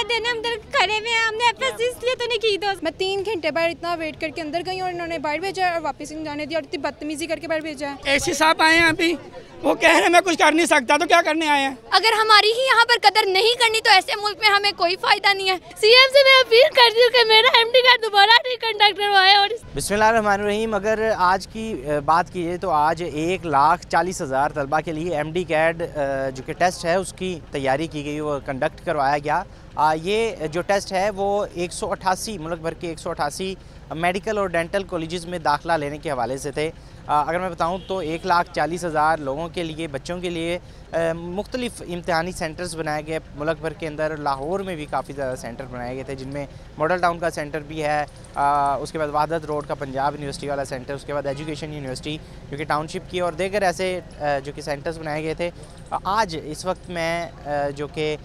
क्या देना, हम इधर खड़े हुए हैं, हमने एफएससी इसलिए तो नहीं की दो। मैं 3 घंटे बाद इतना वेट करके अंदर गई और इन्होंने बाहर भेजा और वापस नहीं जाने दिया और इतनी बदतमीजी करके बाहर भेजा है। एसी साहब आए हैं अभी, वो कह रहे हैं मैं कुछ कर नहीं सकता, तो क्या करने आए हैं? अगर हमारी ही यहाँ पर कदर नहीं करनी तो ऐसे मुल्क में हमें कोई फायदा नहीं है। सीएम से मैं अपील करती हूँ कि मेरा एमडी कार्ड दोबारा रिकंडक्ट करवाए। और बिस्मिल्लाहिर्रहमानिर्रहीम। अगर आज की बात कीजिए तो आज 1,40,000 तलबा के लिए एमडी कैड जो कि टेस्ट है उसकी तैयारी की गई, वो कंडक्ट करवाया गया। ये जो टेस्ट है वो 188 मुल्क भर के 188 मेडिकल और डेंटल कॉलेजेस में दाखिला लेने के हवाले से थे। अगर मैं बताऊं तो 1,40,000 लोगों के लिए, बच्चों के लिए मुख्तलिफ इम्तहानी सेंटर्स बनाए गए मुल्क भर के अंदर। लाहौर में भी काफ़ी ज़्यादा सेंटर बनाए गए थे, जिनमें मॉडल टाउन का सेंटर भी है, उसके बाद वहादत रोड का पंजाब यूनिवर्सिटी वाला सेंटर, उसके बाद एजुकेशन यूनिवर्सिटी जो कि टाउनशिप की, और दीगर ऐसे जो कि सेंटर्स बनाए गए थे। आज इस वक्त मैं जो कि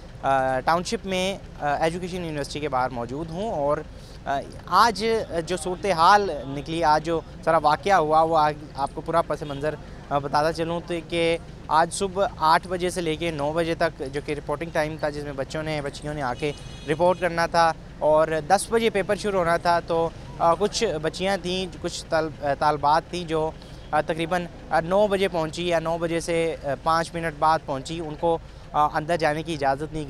टाउनशिप में एजुकेशन यूनिवर्सिटी के बाहर मौजूद हूँ और आज जो सूरत हाल निकली, आज जो सारा वाक़या हुआ वो आपको पूरा पस मंज़र बताता चलूँ तो कि आज सुबह 8 बजे से लेके 9 बजे तक जो कि रिपोर्टिंग टाइम था, जिसमें बच्चियों ने आके रिपोर्ट करना था और 10 बजे पेपर शुरू होना था। तो कुछ बच्चियाँ थीं, कुछ तालबात थी जो तकरीबन 9 बजे पहुँची या 9 बजे से 5 मिनट बाद पहुँची, उनको अंदर जाने की इजाज़त नहीं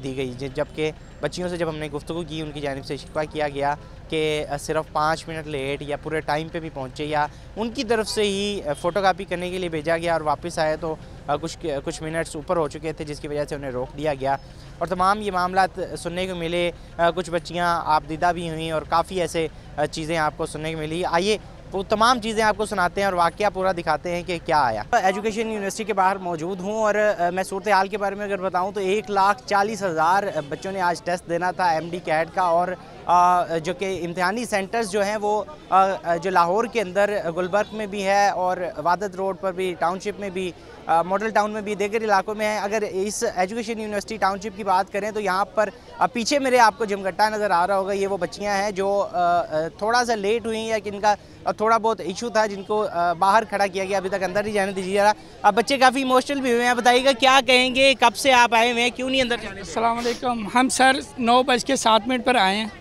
दी गई। जबकि बच्चियों से जब हमने गुफ्तगू की, उनकी जानिब से शिकवा किया गया कि सिर्फ 5 मिनट लेट या पूरे टाइम पे भी पहुँचे या उनकी तरफ से ही फ़ोटोकॉपी करने के लिए भेजा गया और वापस आए तो कुछ मिनट्स ऊपर हो चुके थे, जिसकी वजह से उन्हें रोक दिया गया। और तमाम ये मामलात सुनने को मिले। कुछ बच्चियाँ आपदीदा भी हुई और काफ़ी ऐसे चीज़ें आपको सुनने को मिली। आइए वो तमाम चीज़ें आपको सुनाते हैं और वाक़या पूरा दिखाते हैं कि क्या आया। एजुकेशन यूनिवर्सिटी के बाहर मौजूद हूँ और मैं सूरत हाल के बारे में अगर बताऊँ तो 1,40,000 बच्चों ने आज टेस्ट देना था एमडी कैड का। और जो कि इम्तिहानी सेंटर्स जो हैं वो जो लाहौर के अंदर गुलबर्ग में भी है और वहादत रोड पर भी, टाउनशिप में भी, मॉडल टाउन में भी, दीगर इलाकों में है। अगर इस एजुकेशन यूनिवर्सिटी टाउनशिप की बात करें तो यहाँ पर पीछे मेरे आपको जमघट्टा नज़र आ रहा होगा, ये वो बच्चियाँ हैं जो थोड़ा सा लेट हुई या जिनका थोड़ा बहुत इशू था, जिनको बाहर खड़ा किया गया, अभी तक अंदर नहीं जाने दीजिएगा। अब बच्चे काफ़ी इमोशनल भी हुए हैं, बताइएगा क्या कहेंगे, कब से आप आए हुए हैं, क्यों नहीं अंदर जाने? अस्सलाम वालेकुम। हम सर 9:07 पर आए हैं,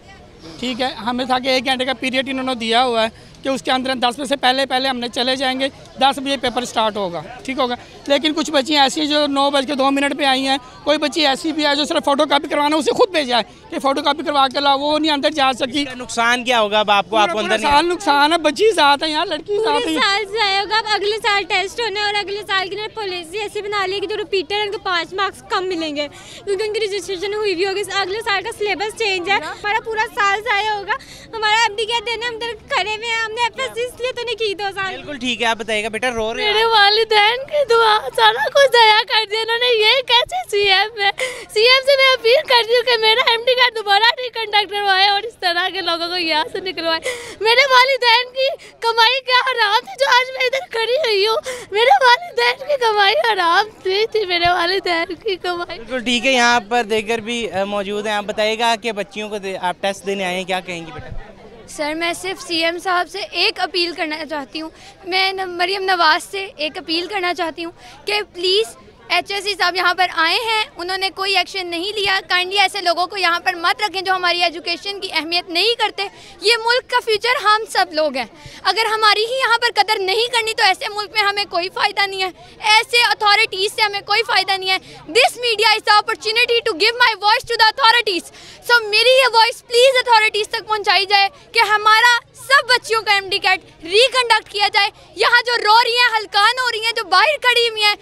ठीक है। हमें था कि 1 घंटे का पीरियड इन्होंने दिया हुआ है कि उसके अंदर 10 बजे से पहले हमने चले जाएंगे, 10 बजे पेपर स्टार्ट होगा, ठीक होगा। लेकिन कुछ बच्चियाँ ऐसी जो 9:02 पे आई हैं, कोई बच्ची ऐसी भी है जो सिर्फ फ़ोटो कापी करवाना उसे खुद भेजा है कि फ़ोटो कापी करवा के लाओ, वो नहीं अंदर जा सकी। नुकसान क्या होगा अब आपको अंदर? साल नुकसान है, बच्ची साथ है यहाँ, लड़की साथ है। साल से आएगा, अब अगले साल टेस्ट होने और अगले साल की पॉलिसी ऐसी बना ली कि जो रिपीटर है उनको 5 मार्क्स कम मिलेंगे क्योंकि उनकी रजिस्ट्रेशन हुई भी होगी। अगले साल का सिलेबस चेंज है, हमारा पूरा साल जाया होगा। हमारा एमडी क्या देना, हम इधर खड़े हुए हैं, हमने एफएससी इसलिए तो नहीं की 2 साल। बिल्कुल ठीक है, आप बताइएगा बेटा। रो रहे मेरे वालिदैन की दुआ सारा कुछ दया कर दिया इन्होंने। ये कैसे सीएम से मैं अपील करती हूँ कि मेरा एमडी कार्ड दोबारा रिकंडक्ट करवाए और इस तरह के लोगों को यहाँ से निकलवाए। मेरे वालिदैन की कमाई क्या हराम थी जो आज मैं इधर खड़ी हुई हूँ। मेरे वालिदैन की कमाई हराम थी मेरे वालिदैन की कमाई। बिल्कुल ठीक है, यहाँ पर देकर भी मौजूद हैं। आप बताइएगा कि बच्चियों को आप टेस्ट देने आए हैं, क्या कहेंगी बेटा? सर मैं सिर्फ सीएम साहब से एक अपील करना चाहती हूँ, मैं मरियम नवाज से एक अपील करना चाहती हूँ कि प्लीज़ HSC साहब यहाँ पर आए हैं, उन्होंने कोई एक्शन नहीं लिया। काइंडली ऐसे लोगों को यहाँ पर मत रखें जो हमारी एजुकेशन की अहमियत नहीं करते। ये मुल्क का फ्यूचर हम सब लोग हैं। अगर हमारी ही यहाँ पर कदर नहीं करनी तो ऐसे मुल्क में हमें कोई फ़ायदा नहीं है, ऐसे अथॉरिटीज़ से हमें कोई फ़ायदा नहीं है। This media is the opportunity to give my voice to the authorities. So मेरी ये वॉइस प्लीज़ अथॉरिटीज़ तक पहुँचाई जाए कि हमारा सब बच्चियों का एमडी कैट रिकंडक्ट किया जाए। यहाँ जो रो रही हैं, हलकान हो रही हैं, जो बाहर खड़ी हुई हैं,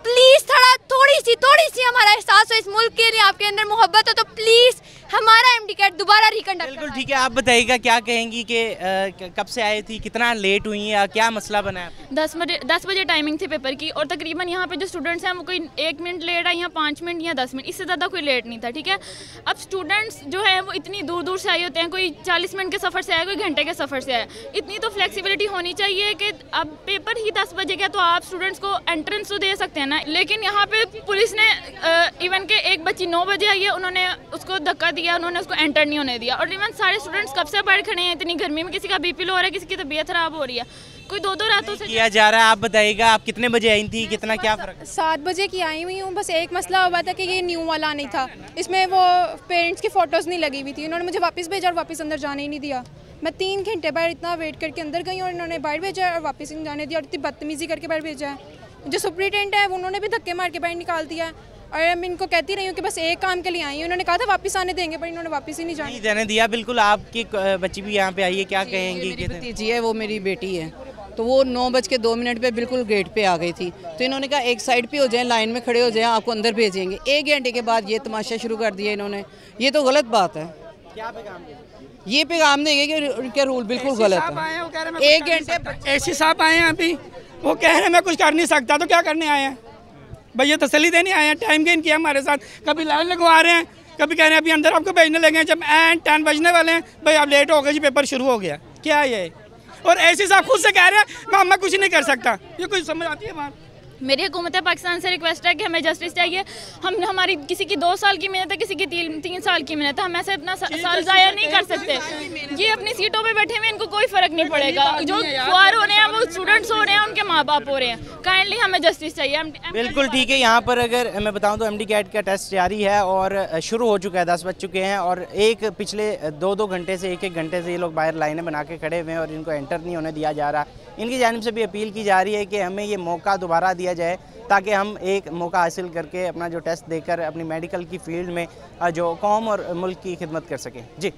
प्लीज़ थोड़ी सी हमारा एहसास हो, इस मुल्क के लिए आपके अंदर मोहब्बत हो तो प्लीज़ हमारा एमडी कैट दोबारा रिकंडक्ट। बिल्कुल ठीक है, आप बताइएगा क्या कहेंगी कि कब से आई थी, कितना लेट हुई है, क्या मसला बना है? 10 बजे टाइमिंग थी पेपर की और तकरीबन यहाँ पे जो स्टूडेंट्स हैं वो कोई 1 मिनट लेट है या 5 मिनट या 10 मिनट, इससे ज़्यादा कोई लेट नहीं था, ठीक है। अब स्टूडेंट्स जो है वो इतनी दूर से आए होते हैं, कोई 40 मिनट के सफ़र से आए, कोई घंटे के सफ़र से आए। इतनी तो फ्लेक्सिबिलिटी होनी चाहिए कि अब पेपर ही 10 बजे का तो आप स्टूडेंट्स को एंट्रेंस तो दे सकते हैं ना। लेकिन यहाँ पे पुलिस ने इवन के एक बच्ची 9 बजे आई है, उन्होंने उसको धक्का दिया, उन्होंने उसको एंटर नहीं होने दिया। और इवन सारे स्टूडेंट्स कब से बैठ खड़े हैं इतनी गर्मी में, किसी का बीपी लो हो रहा है, किसी की तबीयत खराब हो रही है, कोई 2-2 रातों से किया जा रहा है। आप बताइएगा आप कितने बजे आई थी, कितना क्या फ़र्क? 7 बजे की आई हुई हूँ। बस एक मसला हुआ था कि ये न्यू वाला नहीं था, इसमें वो पेरेंट्स की फ़ोटोज़ नहीं लगी हुई थी। उन्होंने मुझे वापस भेजा और वापस अंदर जाने ही नहीं दिया। मैं 3 घंटे बाहर इतना वेट करके अंदर गई और इन्होंने बाहर भेजा और वापस नहीं जाने दिया और इतनी बदतमीज़ी करके बाहर भेजा है। जो सुपरिटेंडेंट है उन्होंने भी धक्के मार के बाहर निकाल दिया है। और मैं इनको कहती रही हूँ कि बस एक काम के लिए आई हूँ। उन्होंने कहा था वापस आने देंगे, पर इन्होंने वापस ही नहीं जाने जाने दिया। बिल्कुल, आपकी बच्ची भी यहाँ पे आई है, क्या कहेंगी? मेरी भतीजी है, वो मेरी बेटी है। तो वो 9:02 पे बिल्कुल गेट पे आ गई थी। तो इन्होंने कहा एक साइड पे हो जाएं, लाइन में खड़े हो जाएं, आपको अंदर भेजेंगे। 1 घंटे के बाद ये तमाशा शुरू कर दिया इन्होंने। ये तो गलत बात है। क्या पैगाम? ये पैगाम देंगे कि उनके रूल बिल्कुल गलत है। 1 घंटे एसी साहब आए हैं अभी, वो कह रहे हैं मैं कुछ कर नहीं सकता, तो क्या करने आए हैं भैया? तसल्ली देने आए हैं। टाइम गेन किया हमारे साथ, कभी लाइन लगवा रहे हैं, कभी कह रहे हैं अभी अंदर आपको भेजने लगे हैं। जब एंड 10 बजने वाले हैं, भाई आप लेट हो गए जी, पेपर शुरू हो गया। क्या है ये? और एसी साहब खुद से कह रहे हैं मैं कुछ नहीं कर सकता। ये कुछ समझ आती है बात? मेरी हुकूमत पाकिस्तान से रिक्वेस्ट है कि हमें जस्टिस चाहिए। हम हमारी किसी की 2 साल की मेहनत है, किसी की 3 साल की मेहनत है। हम ऐसे अपना साल ज़ाया नहीं कर सकते। ये अपनी सीटों पे बैठे हुए, इनको कोई फ़र्क नहीं पड़ेगा। जो खुआर हो रहे हैं वो स्टूडेंट्स हो रहे हैं, उनके माँ बाप हो रहे हैं। काइंडली हमें जस्टिस चाहिए। बिल्कुल ठीक है। यहाँ पर अगर मैं बताऊँ तो MD कैट का टेस्ट जारी है और शुरू हो चुका है। 10 बज चुके हैं और पिछले 2-2 घंटे से 1-1 घंटे से ये लोग बाहर लाइनें बना के खड़े हुए हैं और इनको एंटर नहीं होने दिया जा रहा। इनकी जानिब से भी अपील की जा रही है कि हमें ये मौका दोबारा दिया जाए, ताकि हम एक मौका हासिल करके अपना जो टेस्ट देकर अपनी मेडिकल की फील्ड में जो कौम और मुल्क की खिदमत कर सकें। जी।